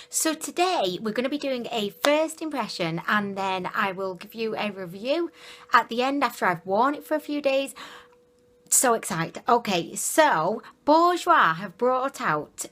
So today we're going to be doing a first impression and then I will give you a review at the end after I've worn it for a few days. So excited. Okay, so Bourjois have brought out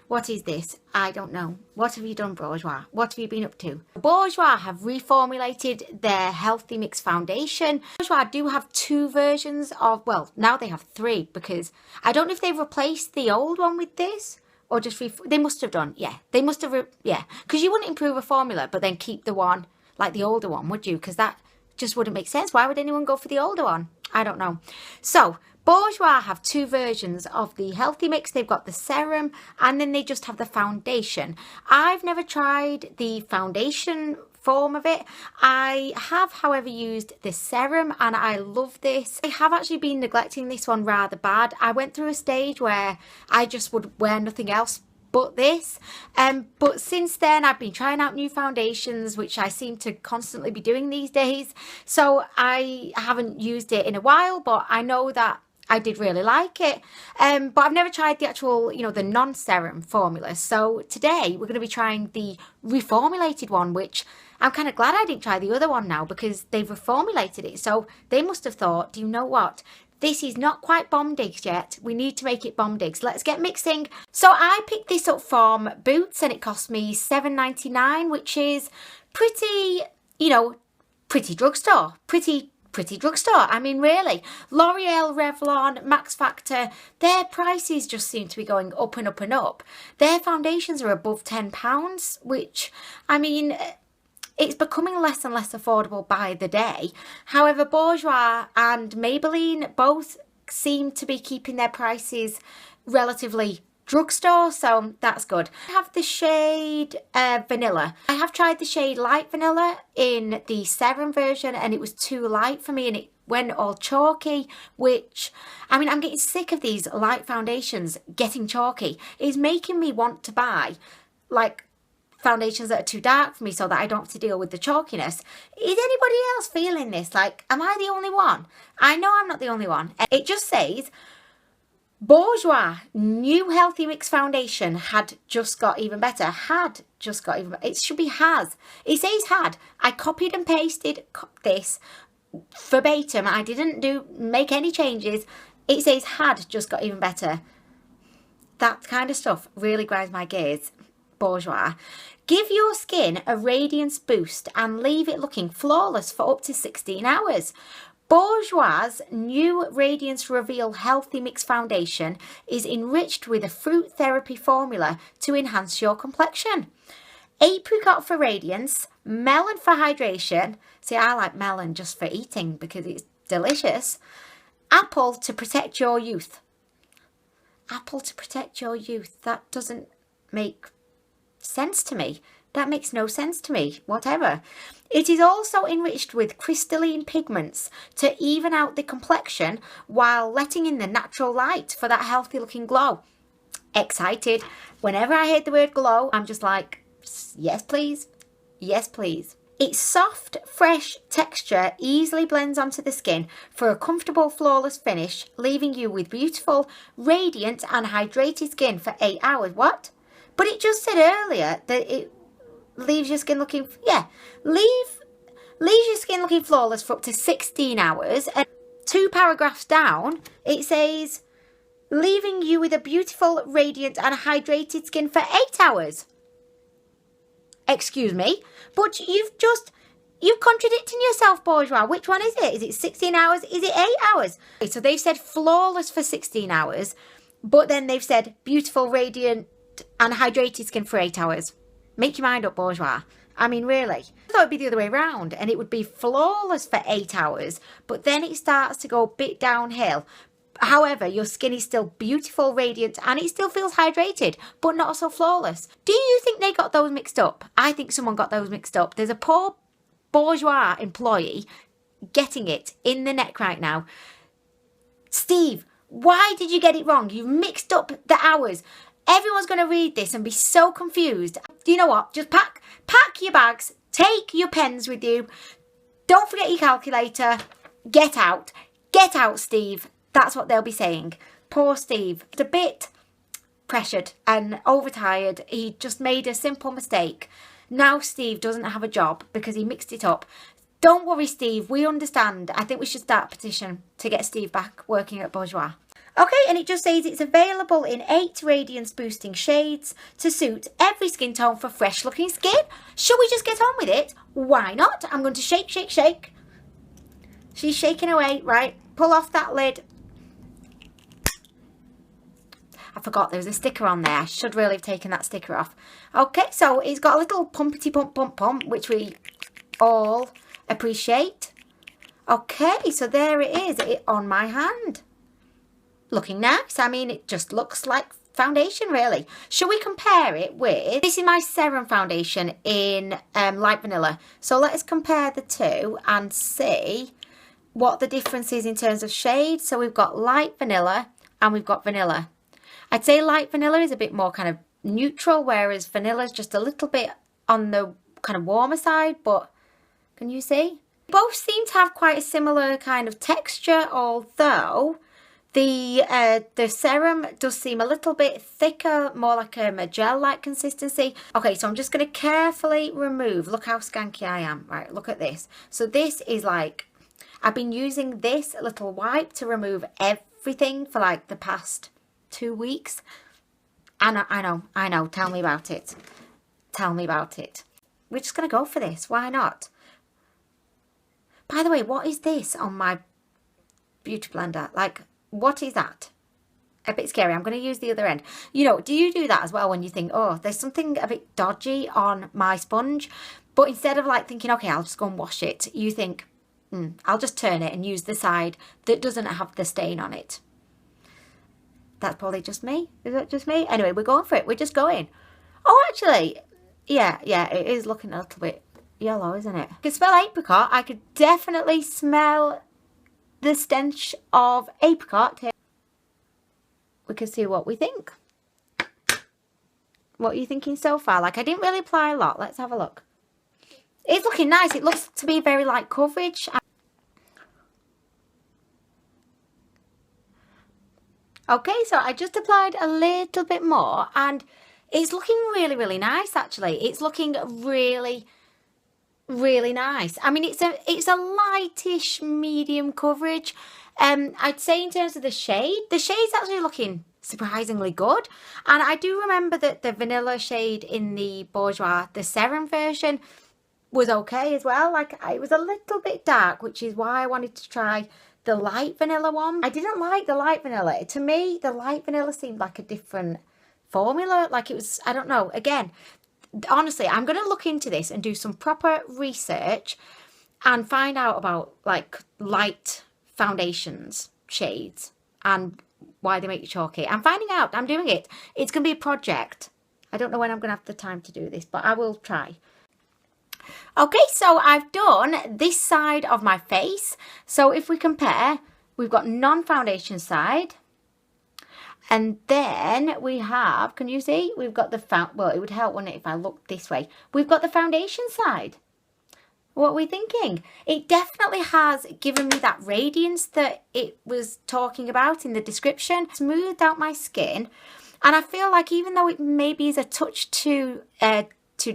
what is this? I don't know. What have you done, Bourjois? What have you been up to? Bourjois have reformulated their Healthy Mix Foundation. Bourjois do have two versions of, well, now they have three because I don't know if they've replaced the old one with this or just, they must have done, yeah. They must have, yeah. Because you wouldn't improve a formula but then keep the one, like the older one, would you? Because that just wouldn't make sense. Why would anyone go for the older one? I don't know. So Bourjois have two versions of the Healthy Mix. They've got the serum and then they just have the foundation. I've never tried the foundation form of it. I have, however, used the serum and I love this. I have actually been neglecting this one rather bad. I went through a stage where I just would wear nothing else but this, but since then I've been trying out new foundations, which I seem to constantly be doing these days, so I haven't used it in a while, but I know that I did really like it, but I've never tried the actual, the non-serum formula. So today we're going to be trying the reformulated one, which I'm kind of glad I didn't try the other one now because they've reformulated it. So they must have thought, do you know what? This is not quite bomb digs yet. We need to make it bomb digs. Let's get mixing. So I picked this up from Boots and it cost me $7.99, which is pretty, pretty drugstore. Pretty drugstore. I mean, really. L'Oreal, Revlon, Max Factor, their prices just seem to be going up and up and up. Their foundations are above £10, which, I mean, it's becoming less and less affordable by the day. However, Bourjois and Maybelline both seem to be keeping their prices relatively drugstore, so that's good. I have the shade Vanilla. I have tried the shade Light Vanilla in the serum version and it was too light for me and it went all chalky, which, I mean, I'm getting sick of these light foundations getting chalky. It's making me want to buy, like, foundations that are too dark for me so that I don't have to deal with the chalkiness. Is anybody else feeling this? Like, am I the only one? I know I'm not the only one. It just says Bourjois new Healthy Mix Foundation had just got even better. Had just got even better. It should be has. It says had. I copied and pasted this verbatim. I didn't make any changes. It says had just got even better. That kind of stuff really grinds my gears. Bourjois. Give your skin a radiance boost and leave it looking flawless for up to 16 hours. Bourjois' new Radiance Reveal Healthy Mix Foundation is enriched with a fruit therapy formula to enhance your complexion. Apricot for radiance, melon for hydration. See, I like melon just for eating because it's delicious. Apple to protect your youth. Apple to protect your youth. That doesn't make sense to me. That makes no sense to me, whatever. It is also enriched with crystalline pigments to even out the complexion while letting in the natural light for that healthy looking glow. Excited. Whenever I hear the word glow, I'm just like, yes please, yes please. Its soft, fresh texture easily blends onto the skin for a comfortable, flawless finish, leaving you with beautiful, radiant and hydrated skin for 8 hours. What? But it just said earlier that it leaves your skin looking, leaves your skin looking flawless for up to 16 hours. And 2 paragraphs down, it says, leaving you with a beautiful, radiant and hydrated skin for 8 hours. Excuse me, but you're contradicting yourself, Bourjois. Which one is it? Is it 16 hours? Is it 8 hours? Okay, so they've said flawless for 16 hours, but then they've said beautiful, radiant and hydrated skin for 8 hours. Make your mind up, Bourjois. I mean, really. I thought it'd be the other way around and it would be flawless for 8 hours, but then it starts to go a bit downhill. However, your skin is still beautiful, radiant, and it still feels hydrated, but not so flawless. Do you think they got those mixed up? I think someone got those mixed up. There's a poor Bourjois employee getting it in the neck right now. Steve, why did you get it wrong? You've mixed up the hours. Everyone's going to read this and be so confused. Do you know what? Just pack your bags, take your pens with you. Don't forget your calculator. Get out, Steve. That's what they'll be saying. Poor Steve. It's a bit pressured and overtired. He just made a simple mistake. Now Steve doesn't have a job because he mixed it up. Don't worry, Steve, we understand. I think we should start a petition to get Steve back working at Bourjois. Okay, and it just says it's available in 8 radiance boosting shades to suit every skin tone for fresh looking skin. Shall we just get on with it? Why not? I'm going to shake, shake, shake. She's shaking away, right? Pull off that lid. I forgot there was a sticker on there. I should really have taken that sticker off. Okay, so it's got a little pumpity pump pump pump, which we all appreciate. Okay, so there it is, on my hand. Looking nice. I mean, it just looks like foundation, really. Shall we compare it with... This is my serum foundation in light vanilla. So let us compare the two and see what the difference is in terms of shade. So we've got light vanilla and we've got vanilla. I'd say light vanilla is a bit more kind of neutral, whereas vanilla is just a little bit on the kind of warmer side, but can you see? Both seem to have quite a similar kind of texture, although the serum does seem a little bit thicker, more like a gel-like consistency. Okay, so I'm just going to carefully remove. Look how skanky I am. Right, look at this. So this is like, I've been using this little wipe to remove everything for like the past 2 weeks. I know. Tell me about it. Tell me about it. We're just going to go for this. Why not? By the way, what is this on my beauty blender? Like, what is that? A bit scary. I'm going to use the other end. You know, do you do that as well when you think, oh, there's something a bit dodgy on my sponge? But instead of like thinking, okay, I'll just go and wash it, you think, I'll just turn it and use the side that doesn't have the stain on it. That's probably just me. Is that just me? Anyway, we're going for it. We're just going. Oh, actually, yeah, it is looking a little bit yellow, isn't it? I can smell apricot. I could definitely smell the stench of apricot here. We can see what we think. What are you thinking so far? Like, I didn't really apply a lot. Let's have a look. It's looking nice. It looks to be very light coverage. Okay, so I just applied a little bit more and it's looking really, really nice, actually. It's looking really, really nice. I mean, it's a lightish medium coverage. I'd say in terms of the shade's actually looking surprisingly good. And I do remember that the vanilla shade in the Bourjois, the serum version, was okay as well. Like, it was a little bit dark, which is why I wanted to try the light vanilla one. I didn't like the light vanilla. To me, the light vanilla seemed like a different formula. Like, it was, I don't know. Again, honestly, I'm going to look into this and do some proper research and find out about like light foundations, shades, and why they make you chalky. I'm finding out. I'm doing it. It's going to be a project. I don't know when I'm going to have the time to do this, but I will try. Okay, so I've done this side of my face. So if we compare, we've got non-foundation side. And then we have, can you see? We've got the, well, it would help, wouldn't it, if I looked this way. We've got the foundation side. What are we thinking? It definitely has given me that radiance that it was talking about in the description. Smoothed out my skin. And I feel like even though it maybe is a touch too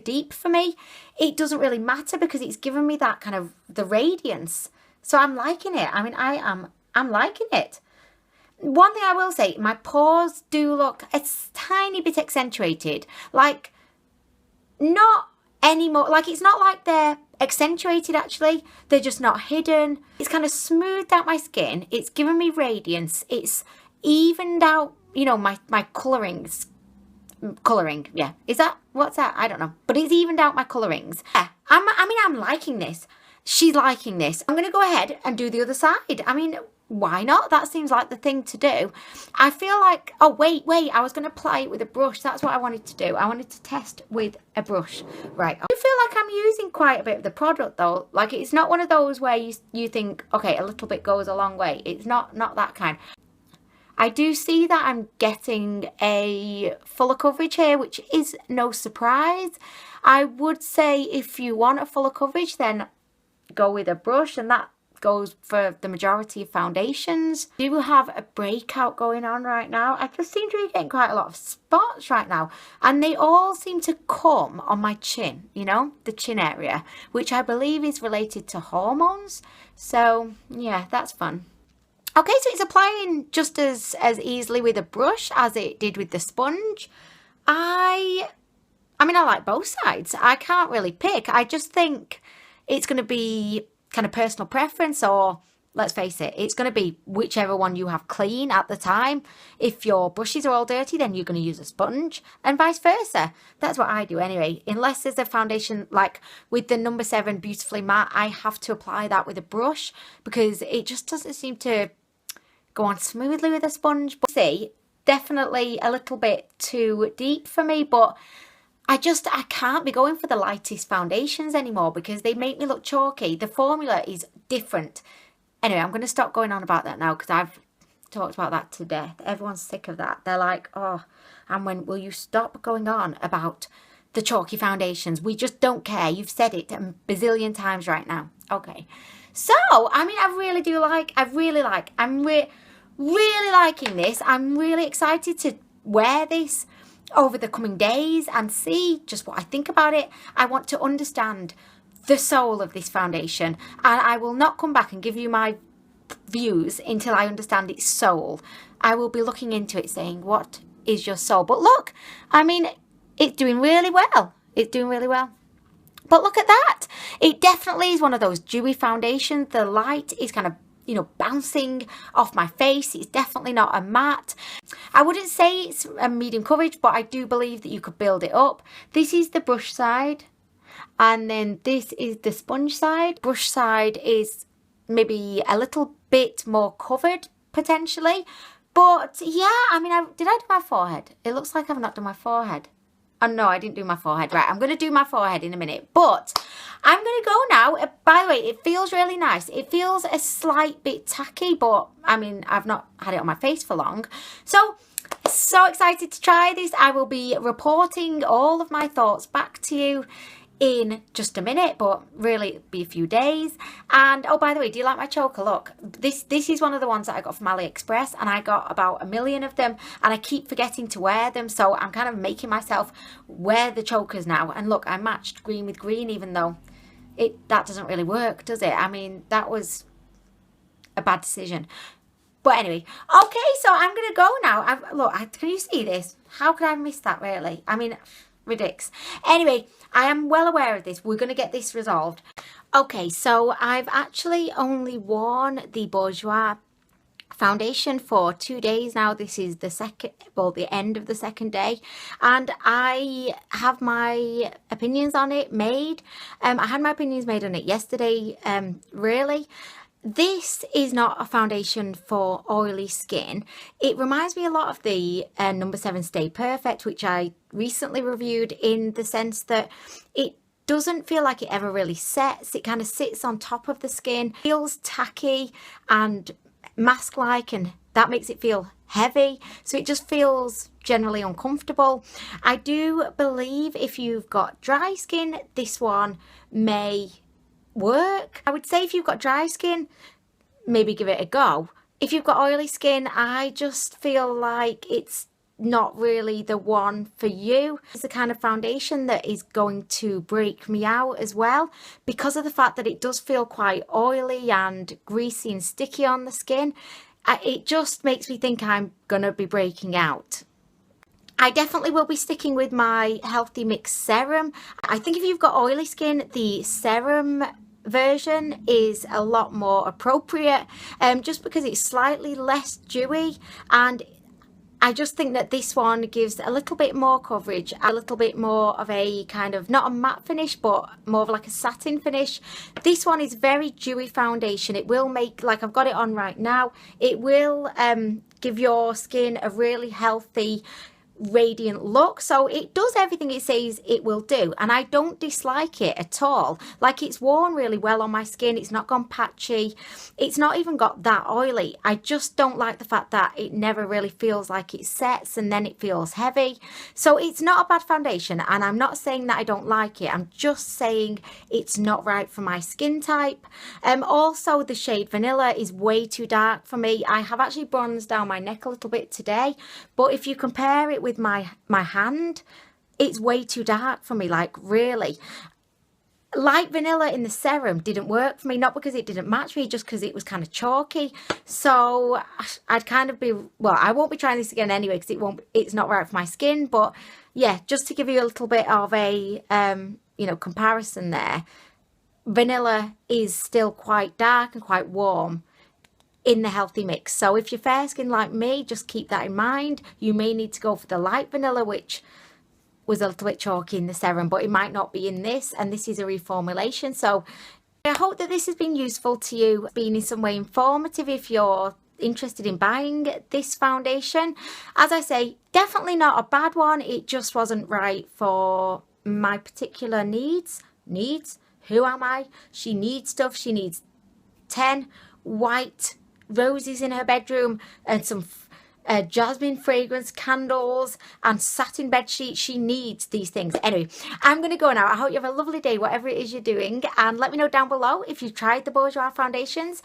deep for me, it doesn't really matter because it's given me that kind of the radiance. So I'm liking it. I mean, I'm liking it. One thing I will say, my pores do look a tiny bit accentuated. Like, not anymore. Like, it's not like they're accentuated, actually. They're just not hidden. It's kind of smoothed out my skin. It's given me radiance. It's evened out, you know, my colorings. Colouring, yeah. Is that, what's that? I don't know. But it's evened out my colourings. Yeah, I'm liking this. She's liking this. I'm going to go ahead and do the other side. I mean, why not? That seems like the thing to do. I feel like, oh, wait. I was going to apply it with a brush. That's what I wanted to do. I wanted to test with a brush. Right. I feel like I'm using quite a bit of the product, though. Like, it's not one of those where you think, okay, a little bit goes a long way. It's not that kind. I do see that I'm getting a fuller coverage here, which is no surprise. I would say if you want a fuller coverage, then go with a brush, and that goes for the majority of foundations. I do have a breakout going on right now. I just seem to be getting quite a lot of spots right now, and they all seem to come on my chin, you know, the chin area, which I believe is related to hormones. So yeah, that's fun. Okay, so it's applying just as easily with a brush as it did with the sponge. I mean, I like both sides. I can't really pick. I just think it's going to be kind of personal preference, or let's face it, it's going to be whichever one you have clean at the time. If your brushes are all dirty, then you're going to use a sponge, and vice versa. That's what I do anyway. Unless there's a foundation like with the number 7 Beautifully Matte, I have to apply that with a brush because it just doesn't seem to go on smoothly with a sponge. But see, definitely a little bit too deep for me, but I can't be going for the lightest foundations anymore because they make me look chalky. The formula is different. Anyway, I'm going to stop going on about that now because I've talked about that to death. Everyone's sick of that. They're like, oh, Anwen, will you stop going on about the chalky foundations? We just don't care. You've said it a bazillion times right now. Okay. So, I mean, I'm really liking this. I'm really excited to wear this over the coming days and see just what I think about it. I want to understand the soul of this foundation, and I will not come back and give you my views until I understand its soul. I will be looking into it saying, what is your soul? But look, I mean, it's doing really well. It's doing really well. But look at that. It definitely is one of those dewy foundations. The light is kind of, you know, bouncing off my face. It's definitely not a matte. I wouldn't say it's a medium coverage, but I do believe that you could build it up. This is the brush side, and then this is the sponge side. Brush side is maybe a little bit more covered potentially, but yeah, I mean, did I do my forehead? It looks like I've not done my forehead. Oh no, I didn't do my forehead. Right, I'm going to do my forehead in a minute. But I'm going to go now. By the way, it feels really nice. It feels a slight bit tacky, but I mean, I've not had it on my face for long. So excited to try this. I will be reporting all of my thoughts back to you in just a minute, but really it'll be a few days. And oh, by the way, do you like my choker? Look, this is one of the ones that I got from AliExpress, and I got about 1 million of them, and I keep forgetting to wear them, so I'm kind of making myself wear the chokers now. And look, I matched green with green, even though that doesn't really work, does it? I mean, that was a bad decision. But anyway, okay, so I'm gonna go now. Look, can you see this? How could I miss that, really? I mean, ridiculous. Anyway, I am well aware of this. We're going to get this resolved. Okay, so I've actually only worn the Bourjois foundation for 2 days now. This is the end of the second day, and I have my opinions on it made. I had my opinions made on it yesterday. Really, this is not a foundation for oily skin. It reminds me a lot of the number 7 Stay Perfect, which I recently reviewed, in the sense that it doesn't feel like it ever really sets. It kind of sits on top of the skin, feels tacky and mask-like, and that makes it feel heavy. So it just feels generally uncomfortable. I do believe if you've got dry skin, this one may work. I would say if you've got dry skin, maybe give it a go. If you've got oily skin, I just feel like it's not really the one for you. It's the kind of foundation that is going to break me out as well, because of the fact that it does feel quite oily and greasy and sticky on the skin. It just makes me think I'm gonna be breaking out. I definitely will be sticking with my Healthy Mix serum. I think if you've got oily skin, the serum version is a lot more appropriate, just because it's slightly less dewy, and I just think that this one gives a little bit more coverage, a little bit more of a kind of, not a matte finish, but more of like a satin finish. This one is very dewy foundation. It will make, like I've got it on right now, it will give your skin a really healthy radiant look. So it does everything it says it will do, and I don't dislike it at all. Like, it's worn really well on my skin. It's not gone patchy. It's not even got that oily. I just don't like the fact that it never really feels like it sets and then it feels heavy. So it's not a bad foundation, and I'm not saying that I don't like it. I'm just saying it's not right for my skin type. Also, the shade Vanilla is way too dark for me. I have actually bronzed down my neck a little bit today, but if you compare it with my hand, it's way too dark for me. Like, really. Light Vanilla in the serum didn't work for me, not because it didn't match me, just because it was kind of chalky. So I'd kind of be, well, I won't be trying this again anyway, because it's not right for my skin. But yeah, just to give you a little bit of a you know, comparison there, Vanilla is still quite dark and quite warm in the healthy mix. So if you're fair skin like me, just keep that in mind. You may need to go for the light Vanilla, which was a little bit chalky in the serum, but it might not be in this, and this is a reformulation. So I hope that this has been useful to you, been in some way informative if you're interested in buying this foundation. As I say, definitely not a bad one. It just wasn't right for my particular needs. Who am I? She needs stuff. She needs 10 white roses in her bedroom and some jasmine fragrance candles and satin bed sheets. She needs these things. Anyway, I'm going to go now. I hope you have a lovely day, whatever it is you're doing, and let me know down below if you've tried the Bourjois foundations.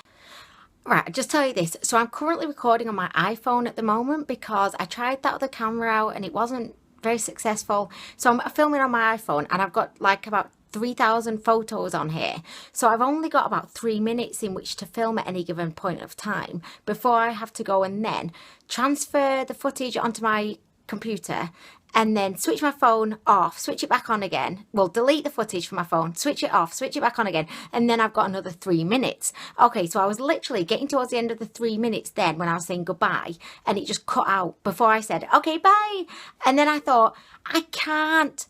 Right, I'll just tell you this. So I'm currently recording on my iPhone at the moment because I tried that other camera out and it wasn't very successful. So I'm filming on my iPhone, and I've got like about 3,000 photos on here, so I've only got about 3 minutes in which to film at any given point of time before I have to go and then transfer the footage onto my computer and then switch my phone off, switch it back on again, well, delete the footage from my phone, switch it off, switch it back on again, and then I've got another 3 minutes. Okay, so I was literally getting towards the end of the 3 minutes then when I was saying goodbye, and it just cut out before I said okay, bye. And then I thought, I can't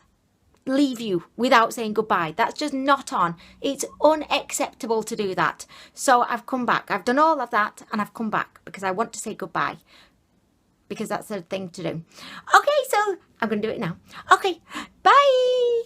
leave you without saying goodbye. That's just not on. It's unacceptable to do that. So I've come back. I've done all of that and I've come back because I want to say goodbye, because that's the thing to do. Okay, so I'm going to do it now. Okay, bye.